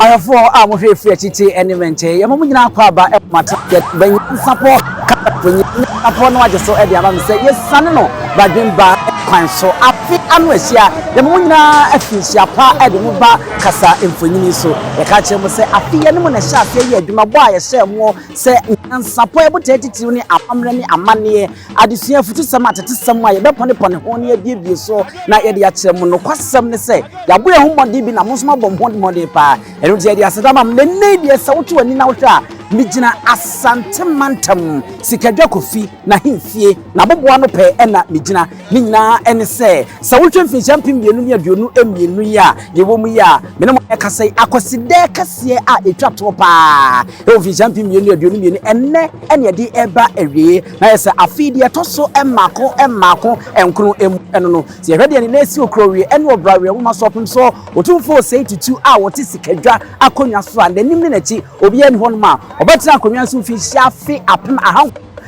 ayafo a mo hwe free chichi enemente ye mo nyina akwa ba e mata ban support apo no agye so e de ama se ye sane no badwen ba kwan so afi anu ahia ye mo nyina afihia pa e de mo ba kasa emfonyini so ye ka che mo se afi ye no mo na hia afi ye adwuma bo a ye hye mo se nyansapo e botatitiw ni amamre ni amane adesua futu sam atete sam a ye be pone ho ne biebie so na ye de ya kire mo no kwasam ne se ya bo ye ho mode bi na mo so mabom ho mode pa enu de ya sedama me ne de sa wotu ani na wohwa mijina Asante mantam sikadwa kofi na himfie na boboa no pe na mijina ni nyina ene se sa wotwe mfinhyam pimbienu ne aduonu emienu ya yewo mu ya me ne mo ekasai Akwasidae kase a etwato pa e mfinhyam pimbienu ne aduonu mienu enne ene de eba awie na yesa afidi etoso emmako enkru enu no se hwede ne nasi okrowie ene obrawe wo masopim so otumfo sei tutu a wote sikadwa akonwa so a nanim ne nachi obi ani ho no ma obetra akonwa so fi hyafe apem aha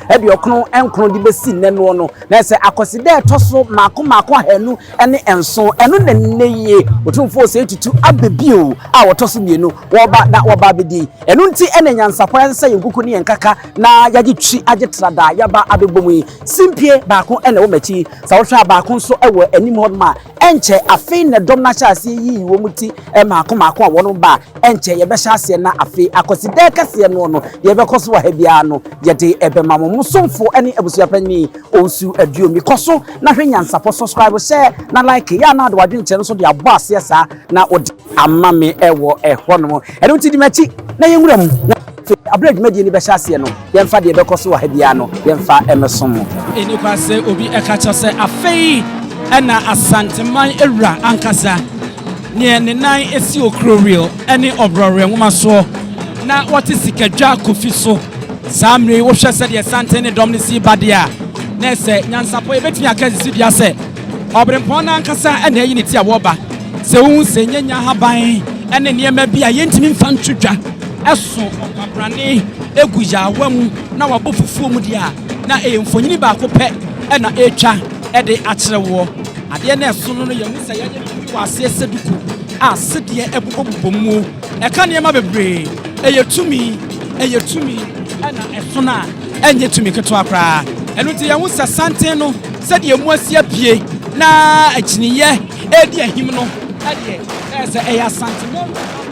ebi okno enkro di besi neno no na se Akwasidae toso mako hanu ene enso eno ne nneye otumfo se tutu abebio a wotoso mienu woba bedi eno nti ene nyansapo se yenkuku ne yenkaka na yage twi agetrada yaba abebomu simpie baako ene wo machi sa wohwa baako so ewo anim hodma enche afi ne dom na hyase yi wo muti mako a wono ba enche ye be hyase na afi Akwasidae kase no ye be koso wa ha bia no ye de ebema musomfo ene abusuapani onsu aduomi koso na hwe nyansapo subscribe share na like ya na de wadwe nche no so de abo ase sa na odi amame ewo ehwono ene nti di machi na yenwura mu na abred media ni be hyase no yemfa de be koso wa ha bia no yemfa emesom eni kwase obi ekacho se afei ena Asante man ewura ankasa ne nan esi okro real ene obrore nwoma so na woti sikadwa kofi so Samri wo hwe se de Asante ne dom ne si badia na se nyansapo ebetumi akasi dia se obrempon na ankasa ena yi ne ti awoba se wu se nyanya haban ene niema bia yentimi mfa ntwedwa eso okabrane eguja awam na wabofufuo mu dia na emfonyini ba ko pe ena etwa ede akyerewo ade na eso no ye musa ye wase seduku a sedie ebobobom eka niema bebre eyetumi ana esona enye tumi keto akra enu ti ye musa Asante no sedie mu asia pie na akyiniye edi ahim no ade ese eya Asante mo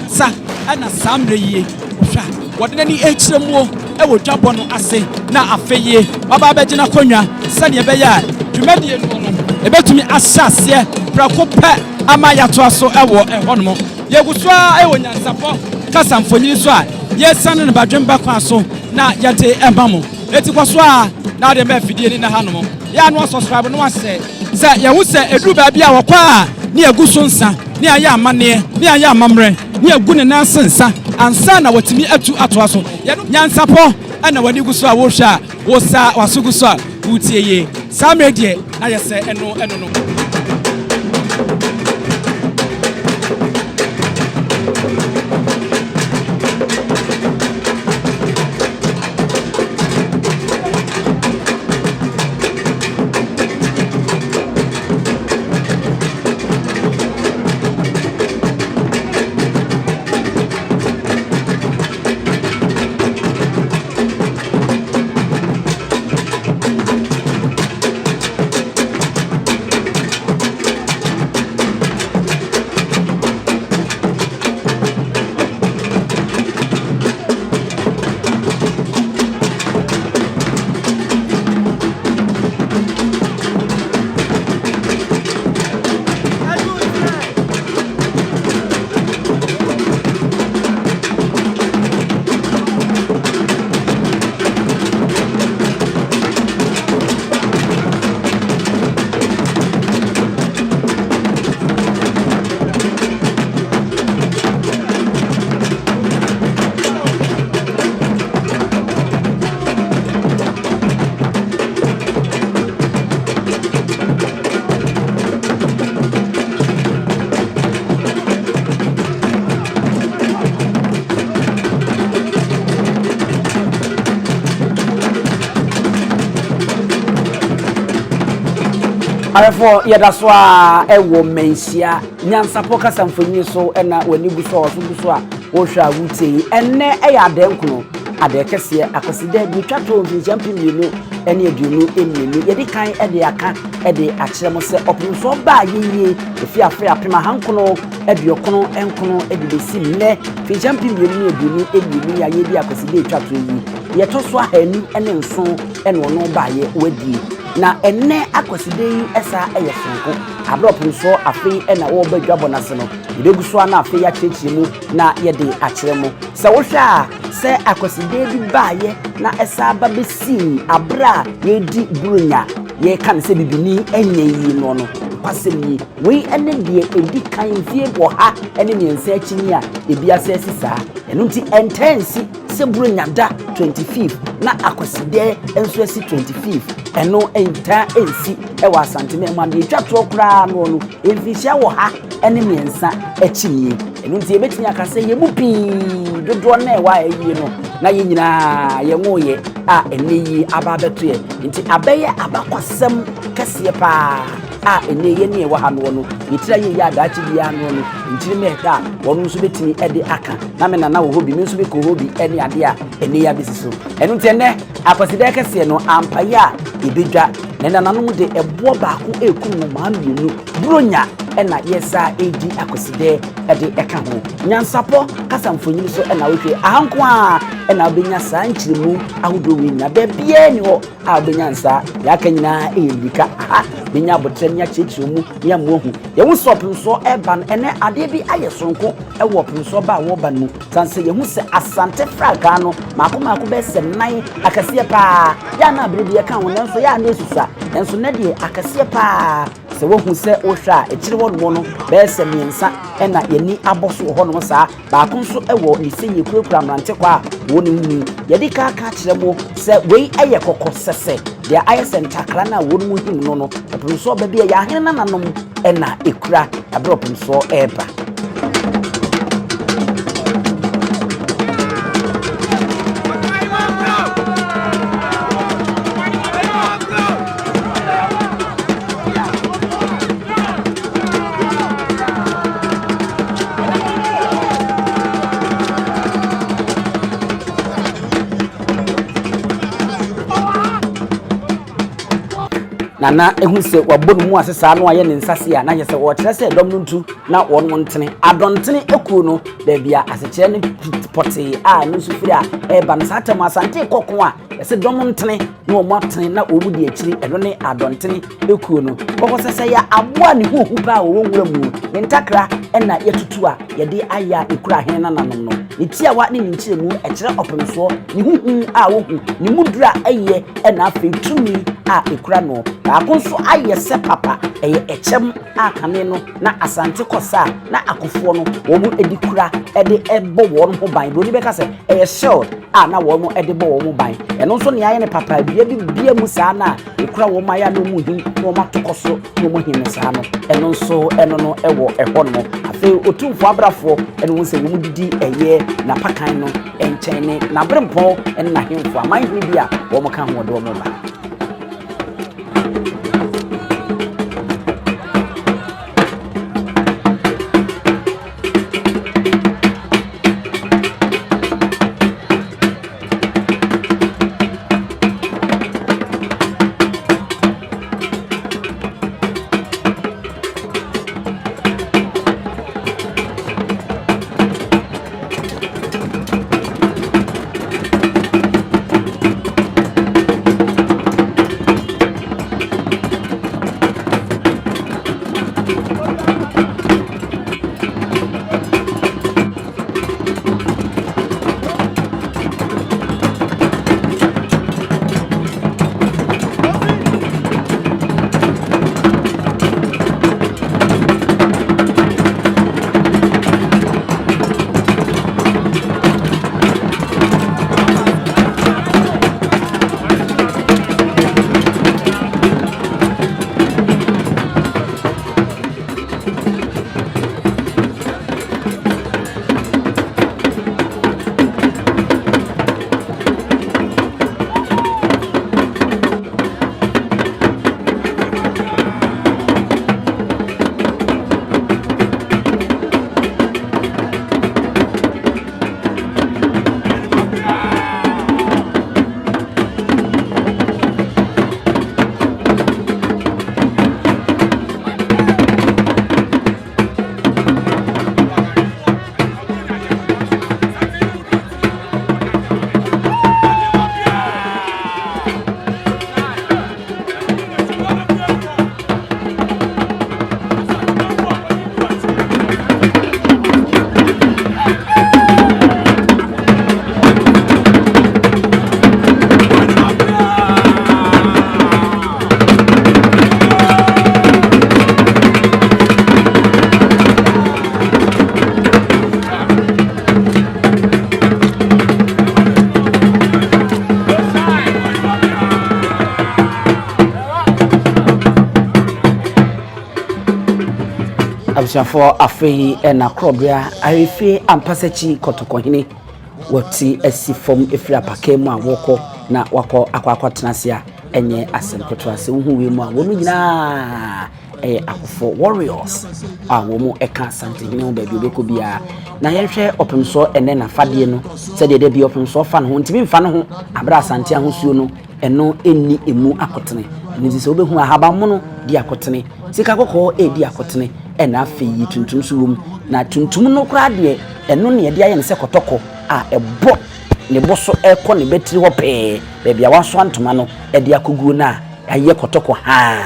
sa ana samre yie hwa wode nani ekyiremu ewo dwabo no ase na afeye baba begina konwa sane ebeya dwumadie no no ebetumi ahyase prako pe ama yato aso ewo ehonmo yegusua ewo nyansapo kasa mfonyini so a yesane ne badwemba kwa so na yate embamo etikwaso a na de mafidie ni na hanom ya no subscribe no ase se ye hu se edu ba bia wokwa a ne aguso nsa ne aya amane ne aya amamre ne agu ne nansensa ansa na watimi atu atoaso ye nyansapo ana wani guso a wo hwa wo sa wasuguso a wutieye samedie na yese eno no Arefo yeda so a ewo mensia NYANSAPO kasa mfonyi so na wani buso so a wo hwa wuti enne eya adenkuno adekese Akwasidae bi twato mfinjampi mienu ene aduonu emienu yedi kan ede aka ede akyeremo se opinso ba yiye efi afre apema hankono eduokono enkono ede besi nne mfinjampi mienu aduonu emienu ya yedi Akwasidae twato yi yetoso ahani ene nso ene ono ba ye wadi na enne Akwasidae esa eyefenko ablopinso afi ena wo badwabo nase no yebeguso na afi ya kyekyiemu na yede akyeremo se wo hwa se Akwasidae bi baaye na esa ba besi abra yedi burunya ye kan se bibini enye yi no no kwasemi we ene de edi kan fie bo ha ene ne nsa akini a ebia se sisa eno nti intense se burunya da 25 na Akwasidae enso asi 25 eno enta ensi ewa Asante ma de twato kra no no enfihia wo ha ene ne nsa akini eno nti ebetini akase ye mu pi dodo na ewa ayi no na ye nyina ye ngoye a ene yi aba beto ye nti abeye abakwasem kese pa a ene ye ne ewa ha no no yitira ye ya dachi bia no no ntiri me da wonu nso betini ede aka na me na wo hobi me nso be ko hobi ene ade a ene ya besiso eno nti ene Akwasidae kese no ampaya ibedwa nena nanom de ebo baako ekum no ma mienu bronya ena yesa edi Akwasidae ede eka ho NYANSAPO kasa mfonyi so ena wohwe ahanko a ena obenya saa nkyiremu ahodo wi nya bebie ni ho a obenya nsa ya kanyina elika aha benya botrem nya kyekyimu ya mohu ye hu sopinso eban ene ade bi ayesonko ewo pinso ba wo ban mu sanse ye hu se Asante fraga no mako be se nan akase pa ya na abredi ye kan ho nanso ya na esusa nanso na de akase pa se wo hu se wo hwa ekyire wo no be se miensa ena yeni aboso ho no sa ba konso ewo ni se ye kurakura mrante kwa wo ni hu ye di ka kyerɛ mo se wei eye kokosese de ayesentakra na wo mu him no no pinso ba bia ya hene nanom ena ekura abro pinso eba nana ehunse wabonu mu asesa no aye ne nsase a na yese wo kire se dom no ntu na won ntene adontene ekuo no da bia asechire ne pote a no sufiri a eba no satam Asante kokon a yese dom ntene na o matene na o budi akiri edo ne adontene ekuo no kokosese ya aboa ne huhu ba wo nwura mu ne ntakra ena yetutu a yede aya ekura hen na nanom no ne tia wa ne nkyire mu ekire opemso ne huhu a wo hu ne mudura eye ena afi tumi a ekura no akonso ayese papa eye echem akane no na Asante kosa na akofo no wo mu edikura ede ebo wo no ho ban bro ni beka se eye shield a na wo mu ede bo wo mu ban eno nso ne aye ne papa bia mu saa na ekura wo maya no mu hin wo matokoso wo mu hin saa no eno nso eno no ewo eho no afi otumfo abrafo eno wo se wo mu didi eye na pakan no enchen ne na brempo eno na hemfo aman hi bia wo mu kan ho do mo ba Abusafo afei na krobia arefi ampasachi kotokohini woti asifom efiri apakemu a woko na wako akwatenase a enye asemkotoase uhu we mu a wonu nyina akofo warriors a womu eka Asante hene ba bi obeko bia na yenhwe opemso ene na fade no se de bi opemso fa no ho ntimi mfa no ho abra Asante ahosuo no eno enni emu akotene ni se obehu ahaba mono di akotene sika kokko di akotene ena afeyi tuntum suwum na tuntum no kra de eno ne de aye ne se kotoko a ebo ne boso ekọ ne betiri ho pe bebia waso antoma no de akoguo na aye kotoko ha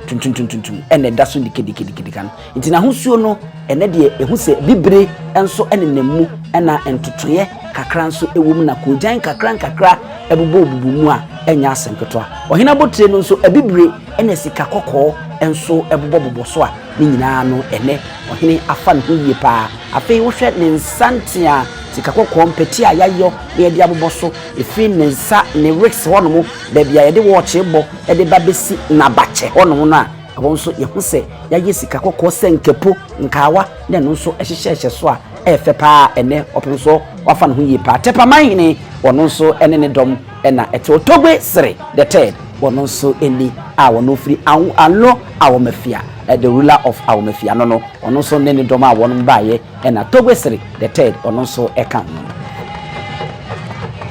tuntum ene daso dikidikidikidi kan ntina hosuo no ene de ehu se bibre enso ene nemu ena entotoye kakra nso ewum na kojan kakra ebubo obubu mu a enya asenketo ohina botire no nso abibre ene sika kokko enso ebobobobo so a ni nyina no ene ohine afa ne huye pa afei wo hwe ne nsante a sika kokko mpeti a yayo ne de abobo so efi ne nsa ne rigs hono mu da bia ye de watch ebo e de babesi na bache hono no a abo nso ye hu se yaye sika kokko senkepo nkawa ne no nso ehyehye so a efe pa ene openso wafa ne huye pa tepa mahine wono nso ene ne dom ena etotogwe sere the third wono nso eni a wono free alo awomafia the ruler of awomafia no wono nso ne dom a wono baaye ena togwe sere the third wono nso eka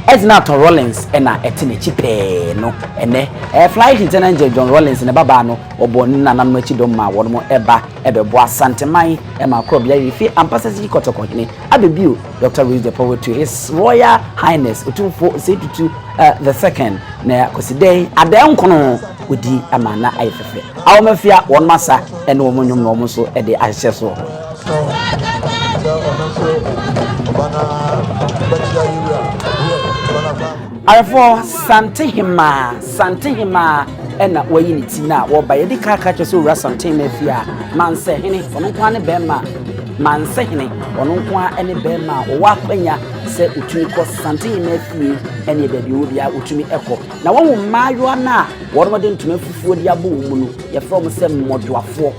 Eznato Rollins ena etine chipe no ene flight lieutenant John Rollins ne baba no obo nana no achi dom ma wono mo eba ebebo Asante man e ma krobia rifi ampasasi kotoko hene abibio Dr. Louis the Power to His Royal Highness Otumfo Setutu the second na Akwasidae adankono odi amana ayefefe awomafia won masa ene wo nyom no mo so e de ahye so Arafo Asante hima ena wayi ni tina wo ba yedi kaka kyeso wura Asante mafia manse hene ono kwa ne bema manse hene ono kwa ene bema wo akwanya se utumi ko Asante mafia ene da bi wo bia utumi eko na wo maayo na wo no de ntuma fufuo di abo mu no ye from se moduafo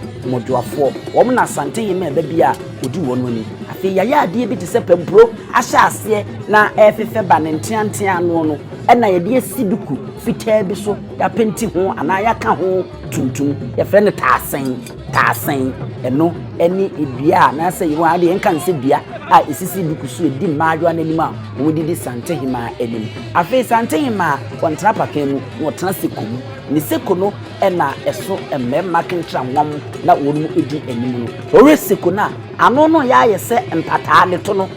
wo na Asante hima ba bia odi wo no ni afi yaya ade bi te se pempro ahya ase na efefe ba ne ntiantia no ena ye de siduku fitaa bi so ya penti ho ana ya ka ho tuntum ye fre ne tasen eno eni edua na se yi wa de enka nse dua a esisi duku so edi maajo ananim a wo didi Asante hima enim afi Asante hima kontra pakemu wo tena sekomu ni sekono ena eso emmema kentra nwam na wonu edi enim no ore sekona ano no ya yese empata ne to no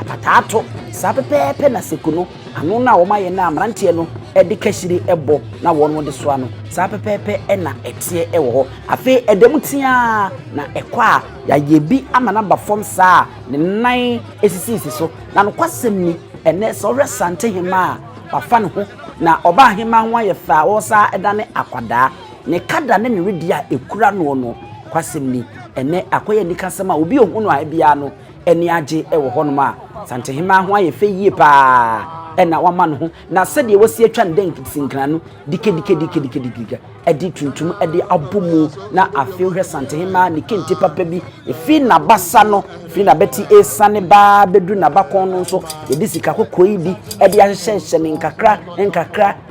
apatato sapepepe na sekono ano na wo maye na amrante no edi kashiri ebo na wono de so ano sapepepe ena etie ewo ho afi edemutia na ekwa ya yebi amana ba fom saa ne nan esisi so na no kwasem ni ene so Asante hima wafa ne ho na oba hima ho ayefa wo saa edane akwada ne kada ne redia ekura no kwasem ni ene akoye ni kasema obi ohunu a bia no eni age ewo ho no ma Asante hima ho ayefa yie pa ena wama no ho na sede wosi atwa ndan kisinkran no dike edi tuntum edi abomu na afi hwe Asante hima ni kenti papa bi efi na basa no fi na beti esane ba bedu na bakon no so edi sika kokoi bi edi ahyehyɛ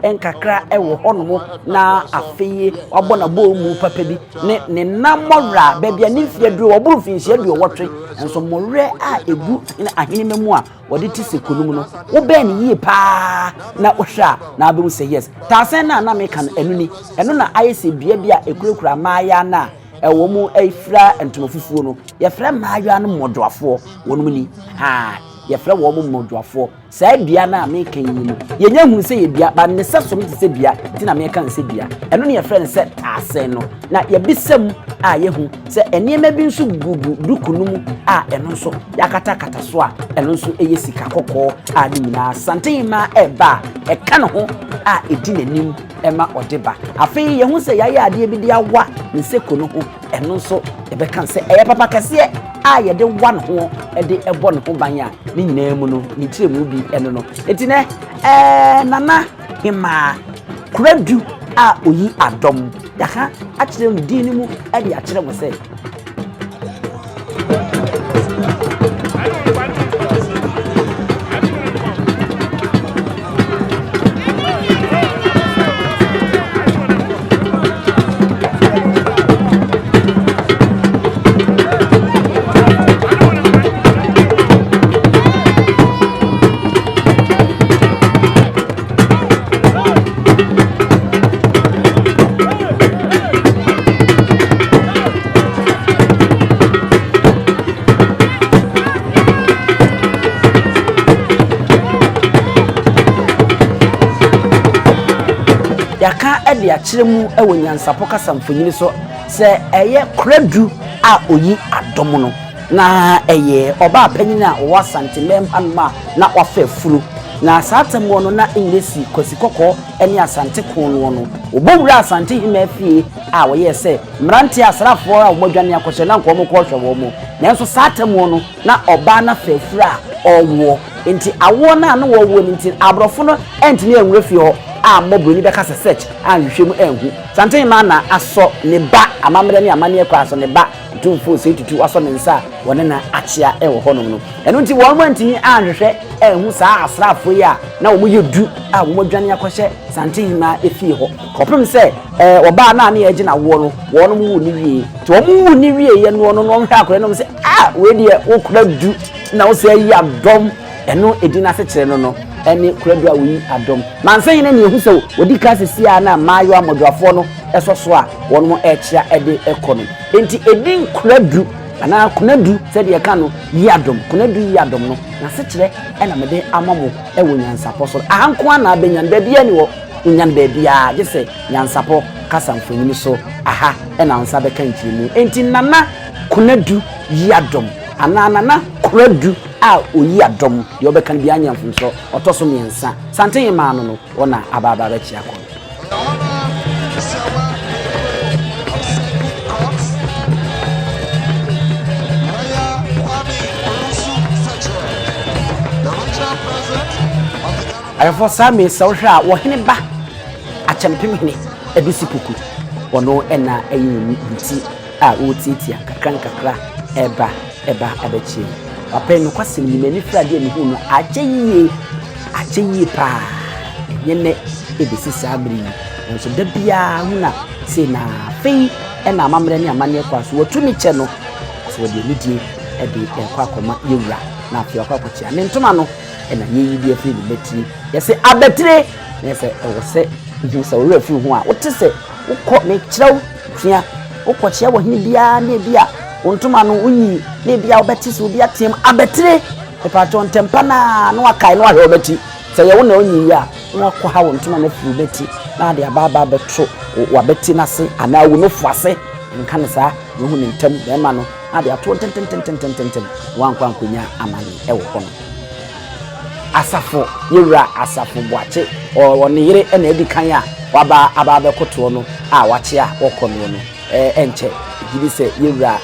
ne nkakra ewo hono na afi wabɔ na bo mu papa bi ne namora ba bia ne fie duro woburu finhia bi wotwe enso morɛ a egu na ahene memu a wode ti sekonum no wo bɛ ne yie pa na ohwa na abemu say yes tasen na me kan enuni enu na ayese bia bia ekurakura maaya na ewo mu efra entomofufuo no ye fra maaya no modoafo wonum ni ha ye fra wo mu modoafo saa bia na me kan yi no ye nya hu se ye bia ba ne sesom te se bia ti na me kan se bia enu ne ye fra ne se tasen no na ye bisam a ye hu se eniema bi nso gugu dukunum a eno nso yakata so a eno nso eye sika kokko a ni nyina Asante hima eba e ka no ho a edi nanim ema odeba afei ye hu se yaye ade bi dia wa ne sekono ho eno nso e be kan se eye papa kase a ye de wa no ho e de ebo no ho ban a ni nyina mu no ni tire mu bi eno no etine nana hima kuradu a oyi adom yaka akire mu din mu e de akire mo se nana e de akyere mu e wo nyansapo kasa mfonyini so se eye kradu a oyi adom no na eye oba panyina wo Asante mempanma na wafa furu na satem wono na English kosikoko eni Asante kon wono obowura Asante himafie a wo ye se mranti asrafo a womodwane akɔhye na nko mo kɔhwe wo mo nanso satem wono na oba na fa fura owo enti awo na no wo enti abrofo no entini enwure fie ho a mobro ni beka search a hwehwe mu enhu Asante ma na aso ne ba amamre ne amane kwa aso ne ba tumfo se tutu aso ne nsa wone na achia e wo hono no eno nti won mantini a hwehwe enhu saa asrafo ya na wo yedu a wo modwane akɔhye Asante ma efie ho kopem se oba na na age na wo no wono mu ni wie to wo mu ni wie ye no no hwe akore no se we de wo kura du na wo se yi adom eno edina se kire no eni kuradu a wi adom mansan yin na ehu so odi ka sesia na mayo amodwafo no esoso a won mo echia ede ekono enti edin kuradu ana kunadu se de ka no yi adom kunadu yi adom no na se kire ena mede amamo ewo nyansapo so ahanko na abenyan ba bia ni wo nyan ba bia je se nyansapo kasa mfonyini so aha ena nsa be kan mu enti nana kunadu yi adom ana nana kuradu a oyi adom de obeka bia nyamfum so otoso miensa Asante ma no wona ababa ba chi akọ ayefo sami sawhwa wo hene ba achempem hene edusi puku wono ena ayi nti a otitia kakra eba abachi papa no kwasem ni mani frade ni hu no acheyi pa yene ebisi sabri nso da bia hu na se na fei ena amamre ne amane kwa so wotumi che no so de nidie ebe kwa koma yewura na afia kwa kwachi ane ntoma no ena yeyi bia fei ni beti yese abetire yese ewose nsa wura fi hu a wote se ukọ me kirew fia ukọ chia wo hini bia na bia ontuma no unyi ne bia obeti so bia tem abetire e pato ntempa na no akai no ahwe obeti se ye wo na onyi ya no akọ ha ontuma na fi obeti na de ababa beto wabeti na se ana wo no fuase nka ne sa no hu ne ntem be ma no ade ato tenten wankwa nkonya amani e wo hono asafo yewura asafo boache woni yire na edi kan ya waba ababa koto no a wache a wokono no enche gibi se yewura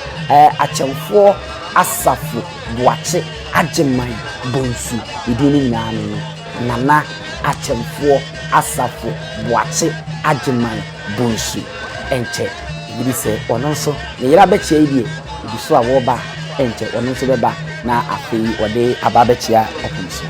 achemfo asafo boache ageman bonsu idini nyina no nana achemfo asafo boache ageman bonsu enche gibi se ono so ne yira beche idie ibiso a wo ba enche ono so beba na afei wode ababechia opunso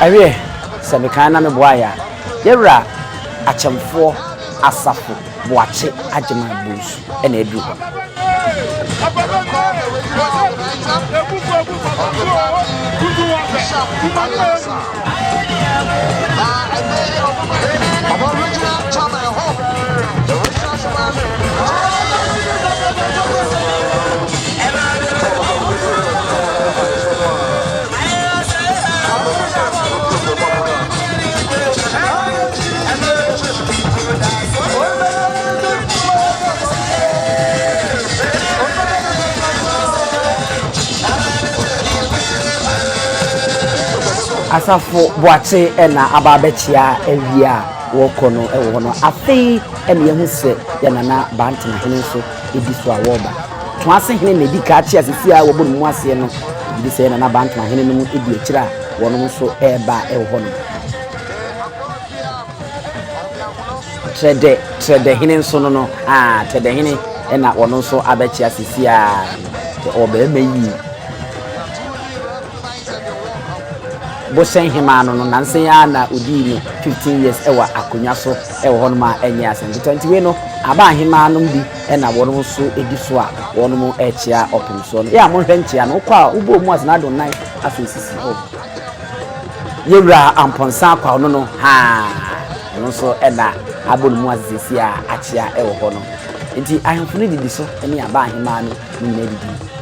awie semekana me boaya yewra achemfo asafo boache agema busu ena edu ho asafo boache ena ababechia ewia wokono ewo no afei ene yehu se yanana bantina hene so ediso awoba twase hene na edika achi asisi a wobo mu ase no edi se yanana bantina hene no edi akira wono so eba ewo no trede hene so no trede hene ena wono so abechi asisi a oba emeyi bo sen himano no nanse ya na odi no 15 years ewa akonya so ewo hono ma enye asem 20 we no aba himano bi na wono so edi so a wono mo echia opim so no ya mo hwenchia no kwa ubo mu asna do nine asosisi o yewra amponsa kwa no no ha no so na abon mu asisi a achia ewo hono enti ahemfuni didi so eni aba himano ni na didi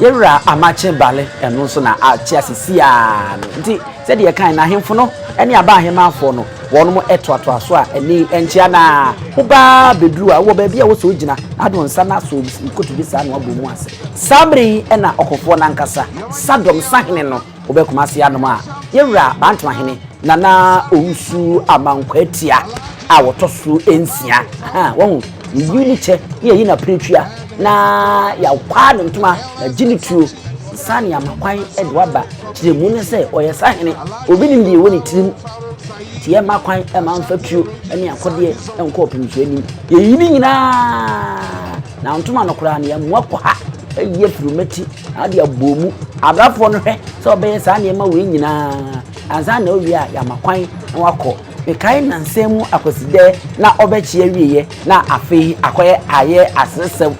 yewra amache bale eno so na achia sisi a nti se de kan na ahemfo no eni aba ahemafo no wono mo etoato aso a eni enchia na uba bedru a wo ba bia wo so gina adon nsa na so ikotu bi sa na obo mu ase samri ena okofo na nkasa sadom sahene no obekuma ase anom a yewra bantama hene nana owusu amankwatia a wotoso ensia ha wo yuni che ye na pretua na ya kwa no ntuma na ginituo sani ya makwan edwaba kiremu ne se oyesahene obi nim die woni tirim tie makwan e ma mfatuo ene akode enko opimso anim ye yini nyina na ntuma no kura ne ya muakọ ha ye firumati ade abomu abrafo no hwe se obeye sani ma we nyina anza na owi a ya makwan na wakọ mekai na nsemu Akwasidae na obechi awiye na afei akoye aye asesem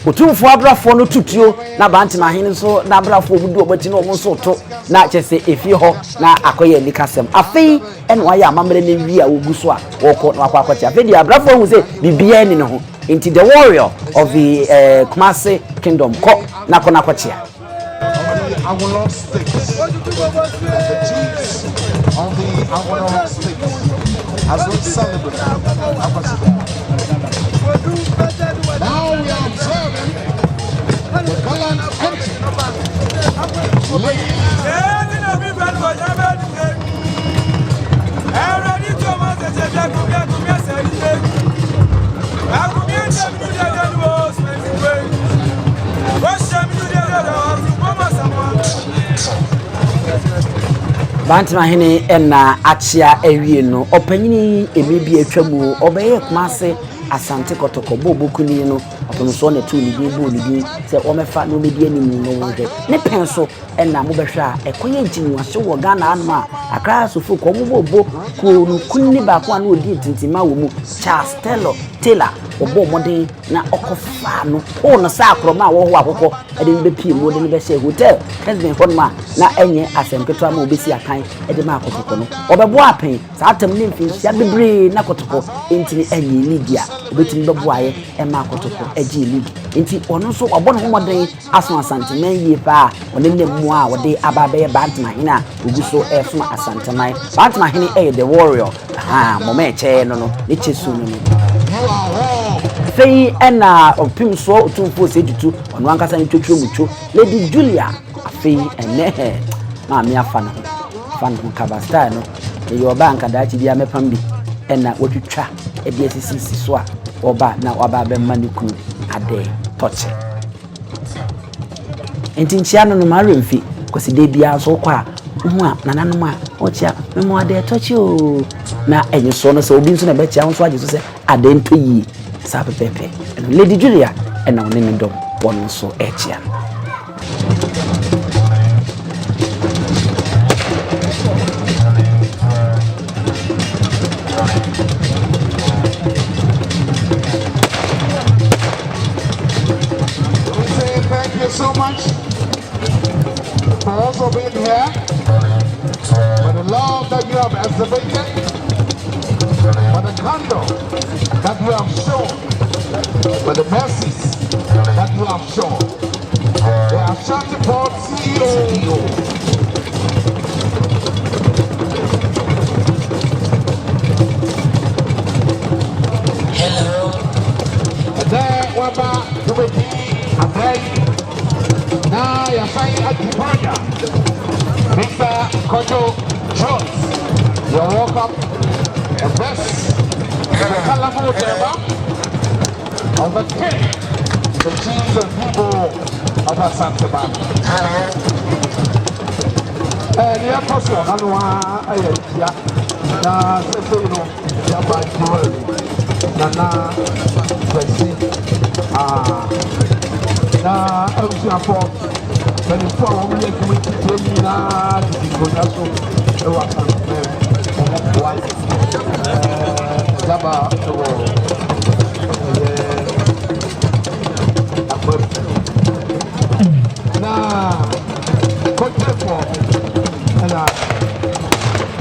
otumfo abrafo no tutuo na bantima hene so na abrafo obudu obati no mo so to na chese efi ho na akoye nikasem afei ene wa ya amamre na wi a oguso a woko na akwachi afei di abrafo hu se bibia ni no ho into the warrior of the Kumasi kingdom ko na kona kwachia as we celebrate Akwasidae. Now we are observing the gallant entry. Bantima hene ena achia ewie no opanyini emebi atwamu obeye Kumasi Asante kotoko bobokuni no oponso na tu ni bo ni se omefa no medi anim no wonde ne penso ena mo behwa ekoye ntini wase wo Ghana anma akra sofu ko mo bobo ko no kunni ba ko na odi tintima wo mu Charles Taylor obo modern na okofa no o no sa akroma wo ho akoko ede be pie mo de ne be she hotel Kesben honma na enye asemketo ama obesi akan ede ma akotoko no obebo apen sa atam ne mfinsi abebre na kotoko entini enye Lydia obetini bebo aye e ma akotoko eji league enti ono so obo no homodren aso Asante man yie pa onenne mu a wode ababe Bantima hene a oguso efo Asante man Bantima hene the warrior ha momeche no ne chesu no fei ena opim so otumfo sedutu ono ankasa ne twetwe mucho Lady Julia afei ene ma me afa no kabasta no e yo banka dachi bia mepam bi ena wotwetwa e bia sisi so a oba na oba be maniku ade toche entinchia no ma remfi Akwasidae bia so kwa hu a nananom a ochia memo ade toche o na enye so no so obi nso na be chia nso age so se ade ntoyi sa pepe Lady Julia ena onene dom wono so echia So much for also being here, for the love that you have exhibited, for the candor that you have shown, for the mercies that you have shown. The Ashanti Port CEO. Hello. And then we're back to the now you're saying at the border, Mr. Kojo Jones, you're welcome. And this is the colorful chamber of the king, the chiefs and people of Asante. And the apostle, I Jaba Joel, Nana Kwesi, na Abusuafo, Benifo a wɔn yɛ community training na di nkonnwa so ɛwɔ Akan wa Jaba ɛwɔ Akbar na Kotefo ɛna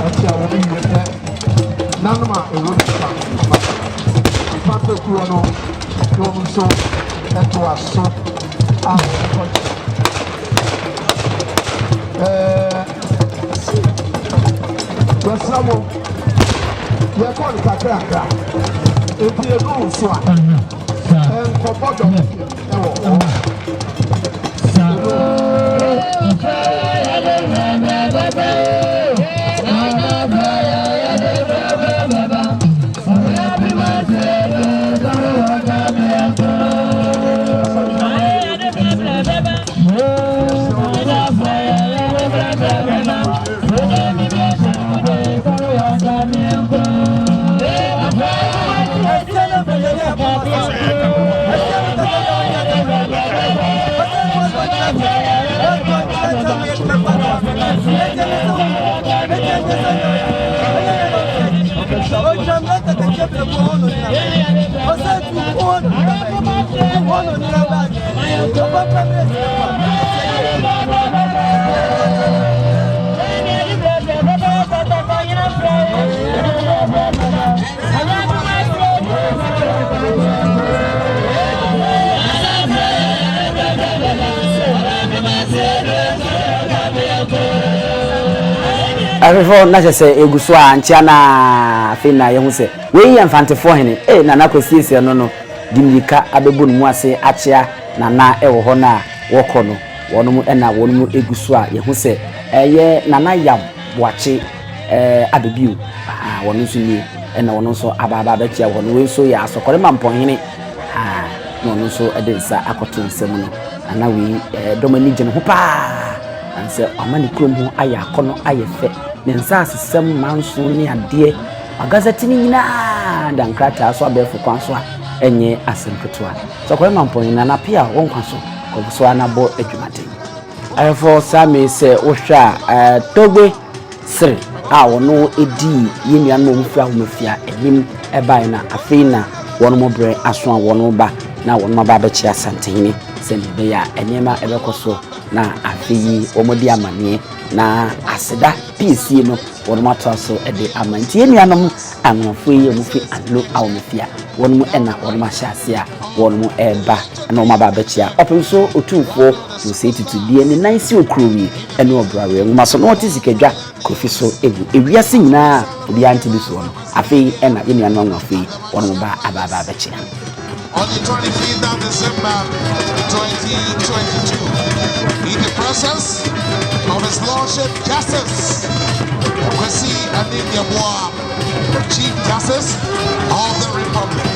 ɛkyɛ wɔn yɛ nanoma ɛwɔ nipa papa kuo no wɔn nso ɛto aso a yɛsramo yɛkɔ ne kakrakra ebi enu nso a nkɔbɔ dɔm ɛwɔ hɔ Before na say eguso a ntia na afi na ye hu se we yi mfantefo hene na na kwasiesie no dimlika abebu no mu ase achia na ewo ho na woko no wono na wono eguso a ye hu se ye nana yam boache abebiu wono so ni na wono so ababa bachia wono we so ya asokore mampon hene no no so edensa akoto nsem no na we domani gene ho pa anse amani krom ho aya akono ayefe nensa asesem manso ni ade agazati ni nyina dankrata so abefu kwanso a enye asemketoa so kwere mampon na pia wonkwaso kobuso anabo adwumate ayefo same se wohwa togbe sere a wono edi yemia no mfia homafia enim ebai na afina wono mobre aso a wono ba na wono maba bachi Asante hini sende ya enyema ebekoso na afi omodi amane na aseda PC no wono mataso ede amanti enuanom anwofo yi omufi alo awomfia wono ena wono mahyiase a wono eba na omaba bachi a openso otumfo no setitudie ne nansi okrowi ene obrawe ngumaso no otisikadwa kofi so ewiase nyina obi anti biso no afi ena enuanom afi wono ba ababa bachi on the 25th of December 2022 in the presence of His Lordship Justice Akwasidae, Chief Justice of the Republic.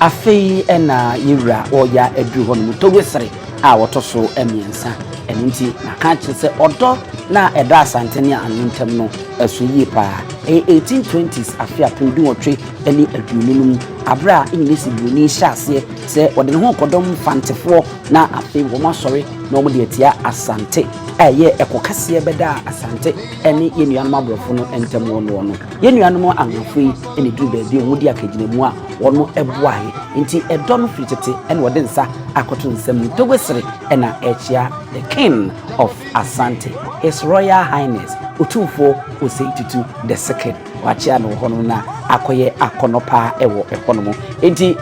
Afei ena yira oya edu ho no togwesere a wotoso emiensa enunti na ka kyerese odo na eda Asante ne anuntem no esuyi pa 1820s afia pedu wotwe eni adununum abra English bruni hyase se ode ne ho kodom fantefo na afei wo masori na omo de atia Asante eye ekokase beda Asante eni yenuanum abrofo no entem wono yenuanum anafui eni duru ba bi omudi akaginemu a wono eboae nti edo no fritete eni wode nsa akoto nsam togwesere ena echia the king of Asante, His Royal Highness Utumfo Oseitutu the second wachia no hono na akoye akonopa ewo ekonomo enti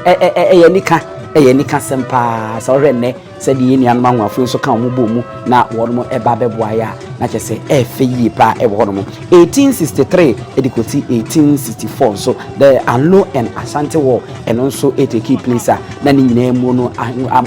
eyenika sempa so renne said the Indian man wa fun so kan mo bo mu na won mo eba beboa ya na che se e fe yi pa e wo no 1863 edikoti 1864 so the Anglo and Asante war and also it take place na ni nyina mu no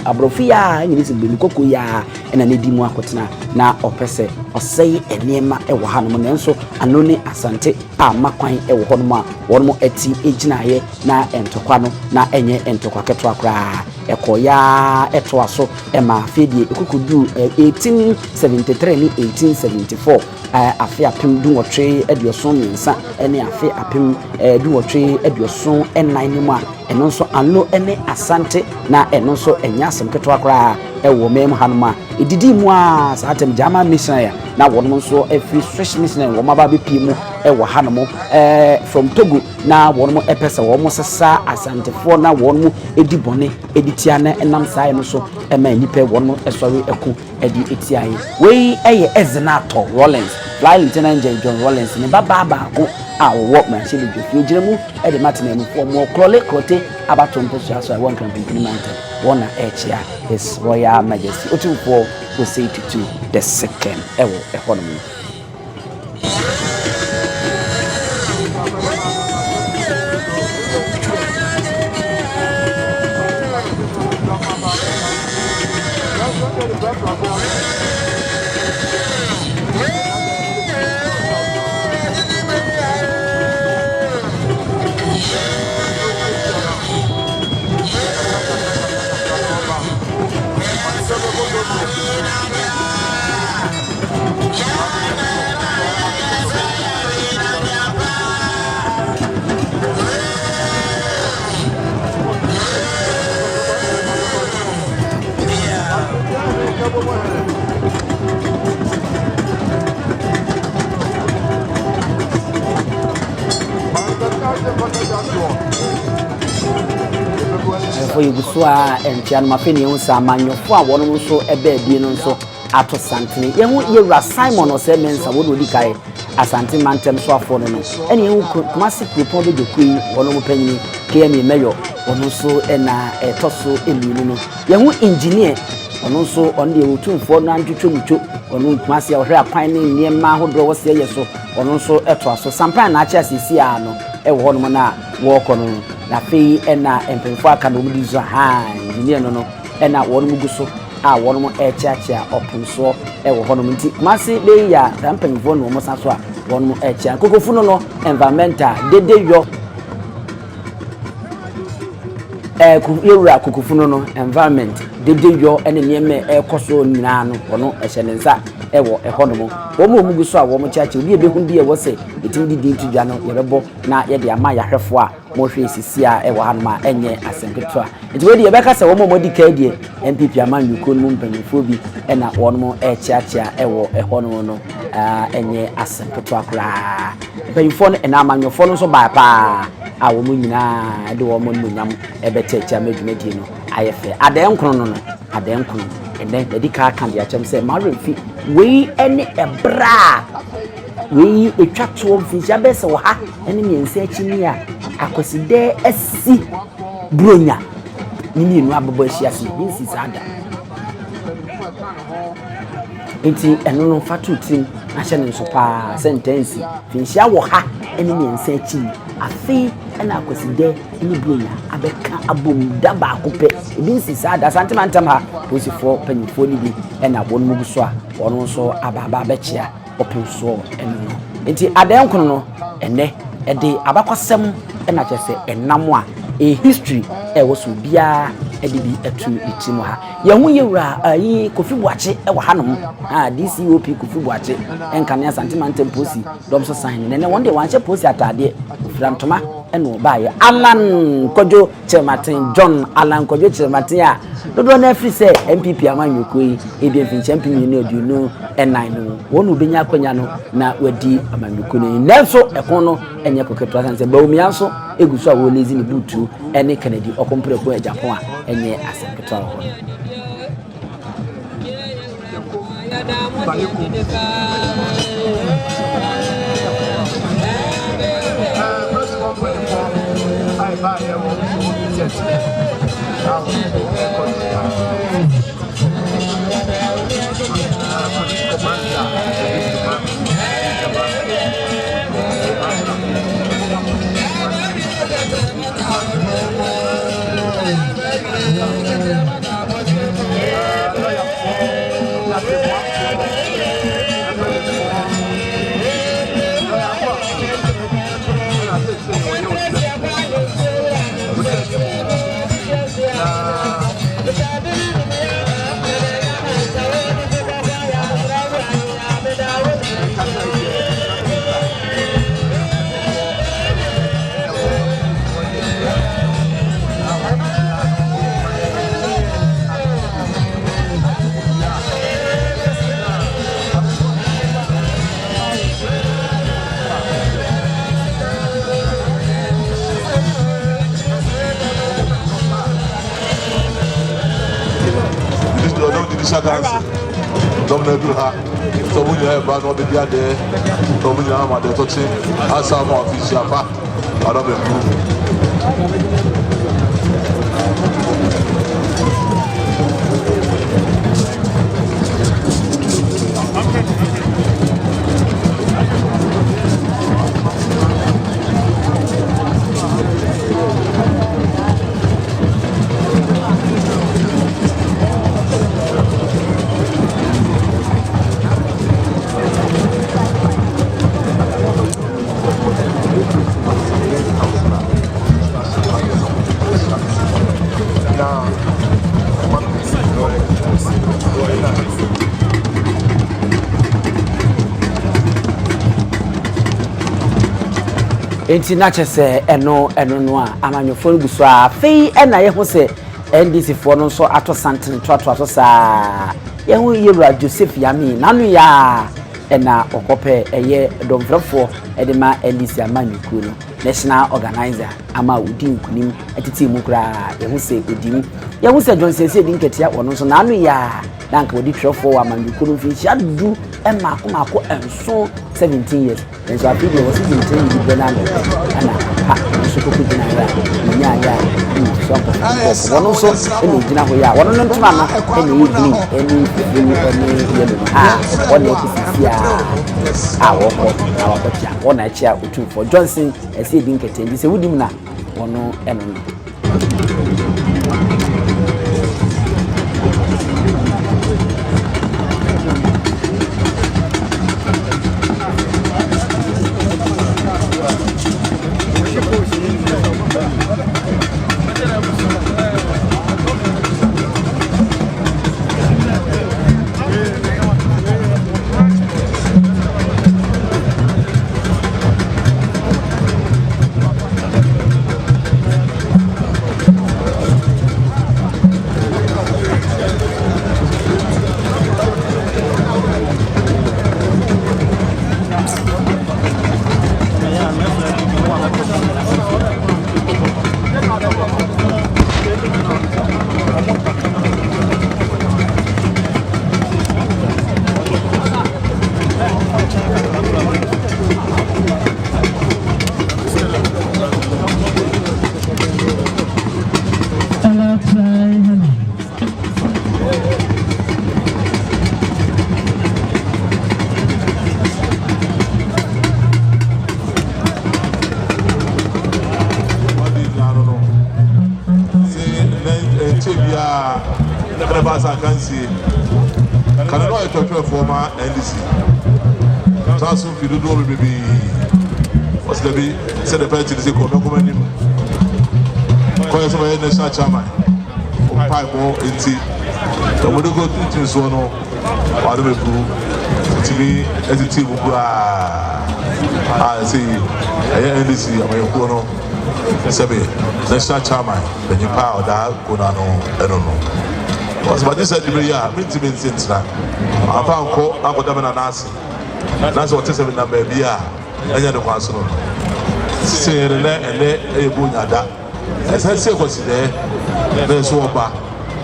abrofia nyini se belu koko ya na ne di mu akotena na opese osei enema e wo hanom ne nso ano ne Asante amakwan e wo honom a won mo ati eginaye na entokwa no na enye entokwa keto akra ekoya etoaso ema fedie ekukudu 1873 ni 1874 afi apem du wotwe aduoson mensa ene afi apem du wotwe aduoson enan ni mu a eno nso Anglo ene Asante na eno nso enya asem keto akra ewo mem hanoma edidi mu a saatem jama missionary na won nso every fresh missionary wo maba be pie mu ewo hanomo from Togo na won mo epesa wo mo sesa asantefo na won mo edi bone edi tia na enam sae no so ema nipa won mo esori eku edi etiaye we eye Ezenato Rollins fly lieutenant John Rollins ne baba ko a wo ma she le dwefie giremu e de matena mu fo mo krole krote abaton peso aso I want to be implemented wona echia his royal majesty otumfo go say to the second ewo economy for you gusua entian mafeni unsa manyofo a wono nso ebe bie no nso ato santene yehu yewra Simon Osemensa wono di kai Asante mantem so afo no ene yehu Kumasi Kripon be dokui wono mo panyi KM Mayor wono nso ena etoso eminu no yehu engineer wono nso onde otumfo no antwetwomutwo wono Kumasi ahwe akwan ne niema hodro wo se yeso wono nso eto aso sampan na acha sisi a no e wo no na wo kono na fei ena empemfo aka no mudi zo ha engineer no ena wono muguso a wono mo echiachia opunso e wo hono nti Kumasi be ya empemfo no mo saso a wono mo echia kokofuno no environmental dede yo yewura kokofuno no environment dede yo ene nieme ekoso nyina no wono ehyenensa ewo ehono wo mo muguso a wo mo chiachi obi ebehun bi e wo se etimi di tudwa no yebebo na ye de ama yahwefo a mo hwe sisi a ewo hanoma enye asempeto a enti we de yebeka se wo mo modi ka die MPP amanyuko no mpanyefo bi ena wono mo echiachia ewo ehono no enye asempeto akra mpanyefo no ena amanyefo no so ba pa a wo mo nyina de wo mo nunyam ebetecha medwumadi no ayefe adenkro no adenkro ene de ka kan de achem se maremfi we ene ebra we etwato mfisha bese wo ha ene miense achini a Akwasidae asi bronya nini nu ababo ahia se binsi sada enti eno no fatu tim na hye ne nso pa sentence finhia wo ha ene miense achini afi ena Akwasidae ene bronya abeka abom daba akope binsi sada santimantam ha posifo panyifo ni bi ena wonu muguso a wono nso ababa abechia openso eno no enti adenkono no ene ede abakwasem ena kyese enamo a history woso bia ede bi atu itimo ha yehu yewura ayi Kofi Boache wo hanom DCOP Kofi Boache enkane Asante posi dom so sign ne won de wanche posi atade ofrantoma eno baaye Alan Kojo Chematin John Alan Kojo Chematin a dodo na afri se MPP amanyoko yi ebe fin champion ni oduno enan no wonu benya kwanya no na wadi amanyoko ni nenso ekon no enye koketo asanse bawumia so eguso a wo lezi ni butu ene Kennedy okompre ko Japan a enye asempeto ho Domino do ha, so when you have no baby there, so when you have my touching, I saw more fish up. I don't know. Enti na chese eno no a amanyofo nguso a fei na ye ho se NDC fo no so ato santen to sa ye ho yewura Joseph Yami nanu ya na okope eye domfrefo de ma NDC amanyuku no national organizer ama udi nkunim atiti mu kra ye ho se odimi ye ho se Johnson se din ketia wono so nanu ya danka odi trefo amanyuku no fi shadu ema ko enso 17 years and so Abibirem was in train with the land and so ko kujina ya nya so one also eni jina ho ya one no ntuma no eni green eni yellow one ekisi ya woko na wakotia one achi a otu for Johnson ese bi nketendi se wudim na ono eno no Can I know a talk to a former NDC? Transfer for the door, baby. What's the be? Said the party is a comment. Call some national chairman. Pipe more in tea. The would go to Sono. I don't know. To me, as a team, I see a NDC. I'm a corner. Sabi, national chairman. Then you power that. I don't know. But this is the way I mean to be since now. I found call Uncle Damon and Nancy. That's what is in the baby. I had a question. Say the net and then a bunyada. As I say, what's there? There's so bad.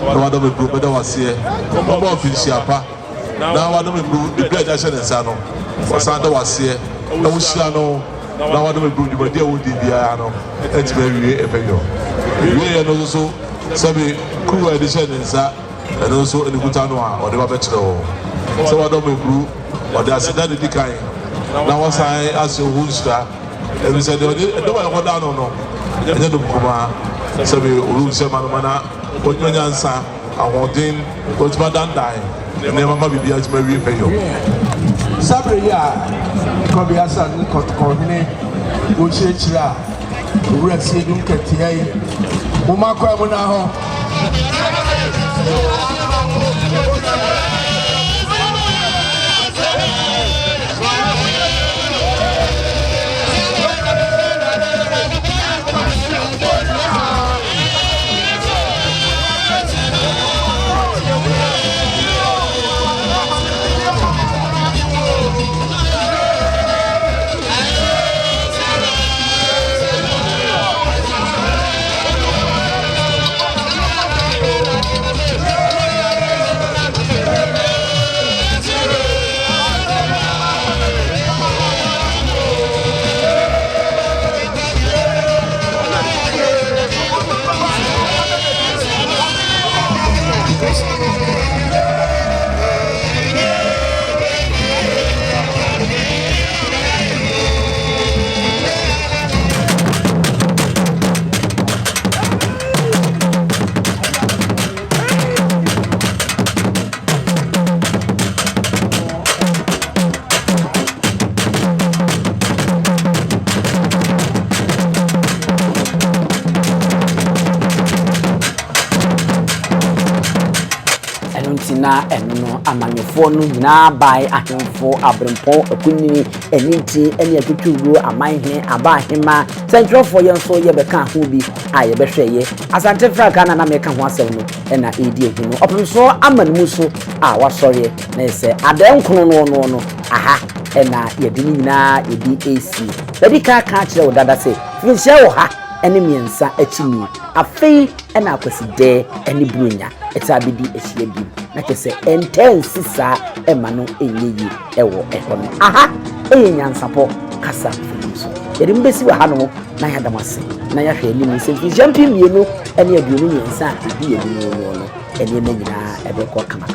No other group, but I was here. No more fish yapa. Now I don't group the great Ashan and Sano. For Santa was here. No Shano. Now I don't group the dear would be Diano. It's very effective. We are also Sabi Kuru edition in Sa. And also in the Gutanwa or the Babetro. So I don't group or the Asante decline. Now, once I asked you who's that, and we said, don't want to go down or no. And then the Kuma, so we will say, Manamana, what NYANSAPO, I want him, what's Madame dying. never might be as maybe pay you. Sabria, Kobiasa, Kotkone, Uchira, Rexy, Katia, Umaka Munaho. na eno amanyefo no nyina bai ahemfo abrempon akunini eniti ene atuturu amanhe abahema centralfo yenso ye beka ho bi a ye behweye asante fraka na meka ho asem no ena edi ehunu opemso amanmu so a wasore na ese adenkono no aha ena ye di nyina edi AC bedi ka kire odada se finhye wo ha ene miensa achimi afei ena Akwasidae ene brunya etabidi ehie bi na kese intense sa ema no enyeyi ewo ehono aha NYANSAPO kasa Films yedi mbesi wa hano na yadamase na yahwe anim se champion mienu ene aduonu nyensa bi yedi no ene na nyina ebekọ kama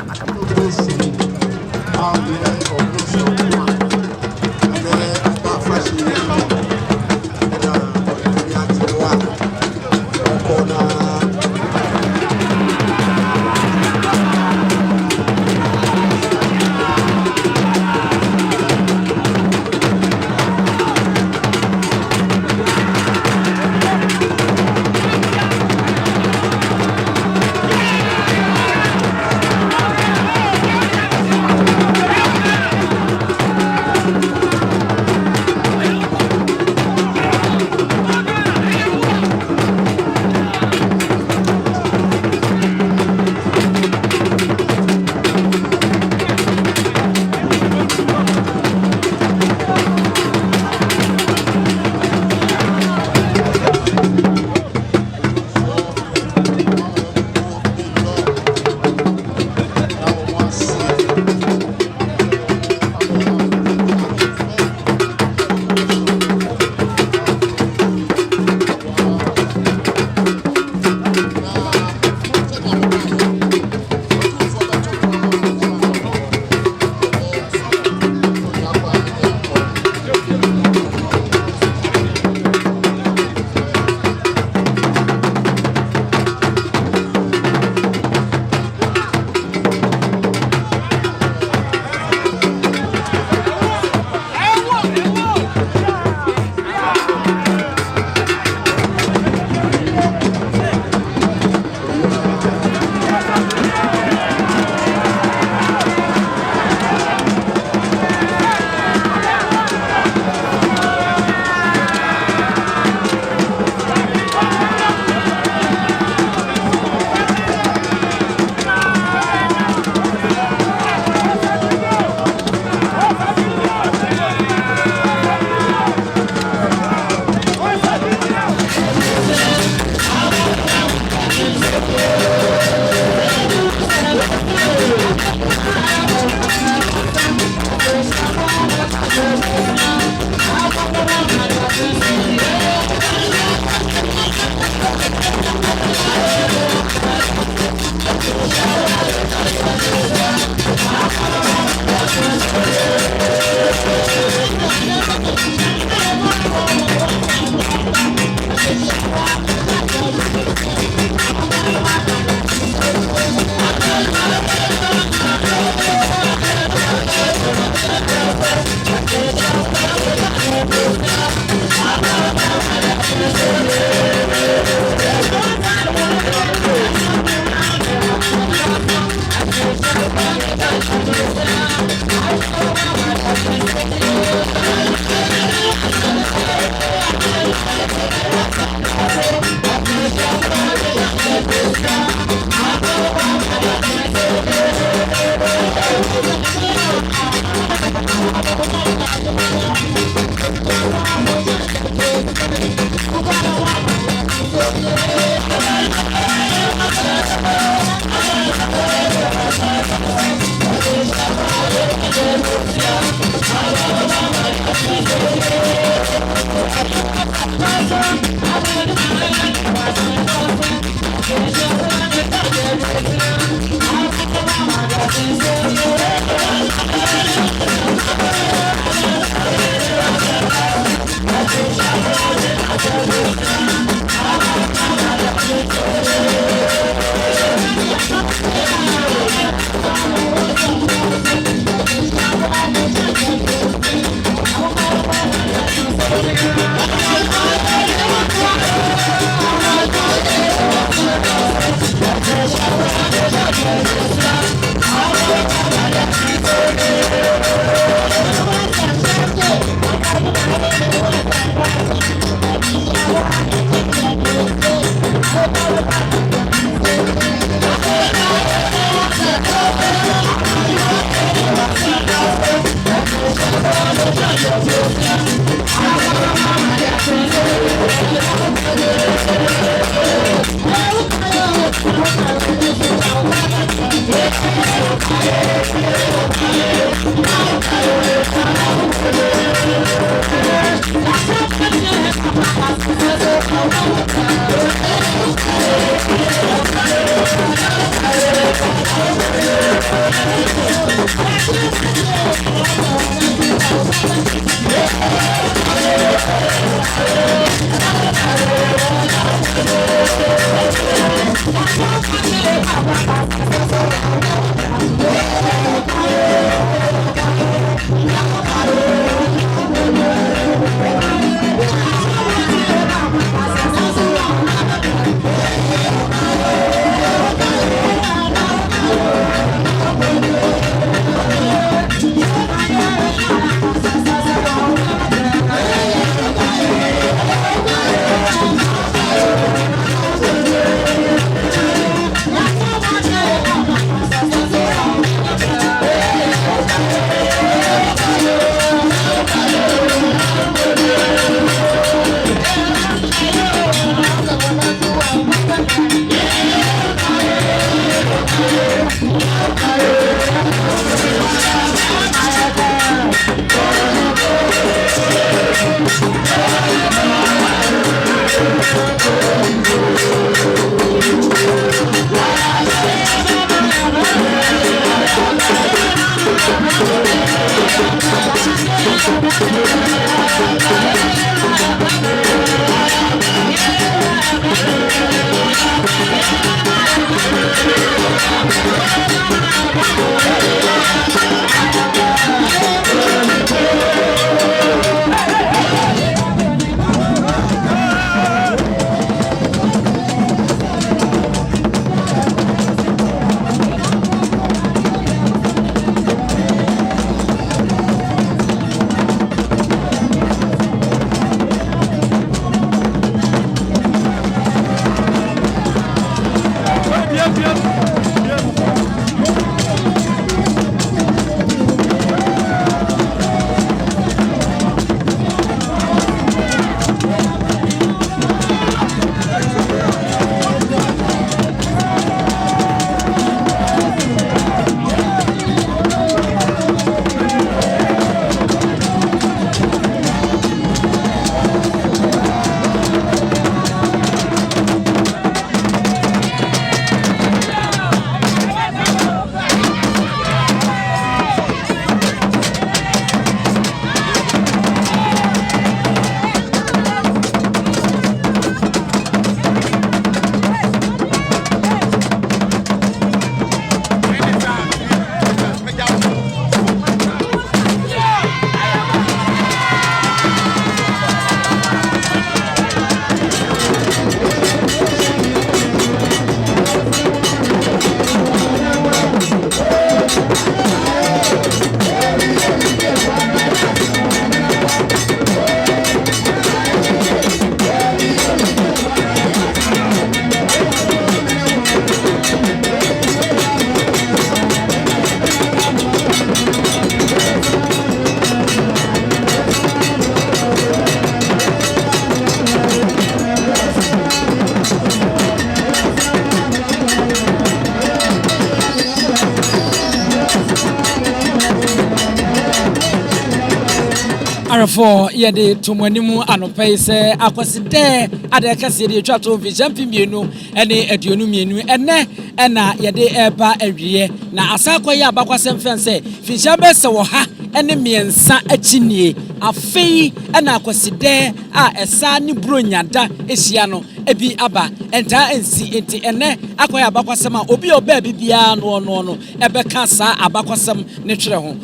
Arafo yede tumwanimu anopai se Akwasidae ade kase yede twa to vision mienu ene aduonu mienu ene na yede eba awie na asakwa ya abakwasem fense vision be se wo ha ene miensa achinie afei na Akwasidae a esa ni bronyada ehia no ebi aba enta ensi enti ene akwaya abakwasem a obi oba bibia no ebeka sa abakwasem ne twere ho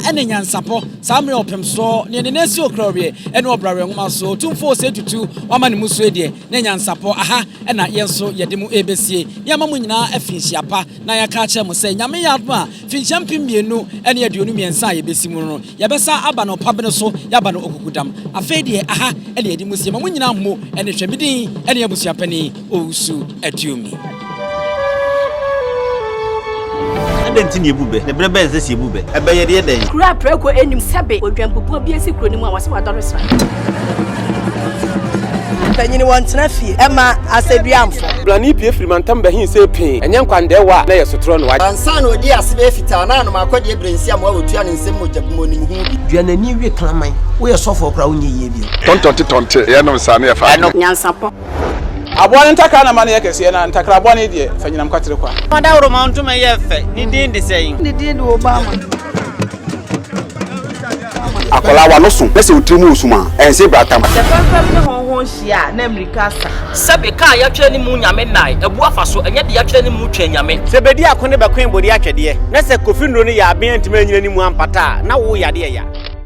ene nyansapo samre opemso ne nesi okrowe ene obrawe ngoma so tumfo se tutu wama ne muso de ne nyansapo ena yenso yedemu ebesie yama mu nyina afinhyiapa na yaka che mo se nyame yadma finhyampi mienu ene aduonu miensa yebesi mu no yebesa aba no pabene so yaba no okukudam afei de ene yedimu sie mu nyina mo ene hwemidin ene abusuapani ousu atuumi Dentini ebube ne brebe nse si ebube ebe ye de den kura preko enim sebe odwampopo bi esi kuro ni mu awase wadoro sra tanyini wantena fie ema aseduamfo blani pie frimantam behin se pin enye nkwande wa na yesotro no wa ansa na odi asebe fita na no makode ebrensi am wa wotua ne nsem mojabumo ni mu hu bi duanani wie klaman wo ye sofo kra wo nyeye bi tontonte ye no nsane ye fa nyansapo aboa ntaka na mane yakese na ntakra aboa ne de fanyinam kwatere kwa mada woro ma ntuma ye fe ni din de seyin ni din de obama akola wa no so pese utrimu usuma ense bratam the perfect ne honhon hia na amerika sa sebe ka ya twere ni mu nyame nai ebu afaso enye de ya twere ni mu twa nyame sebedi akone bekwen bodi atwede na se kofindro ni ya aben ntime nyina ni mu ampata na wo yade ya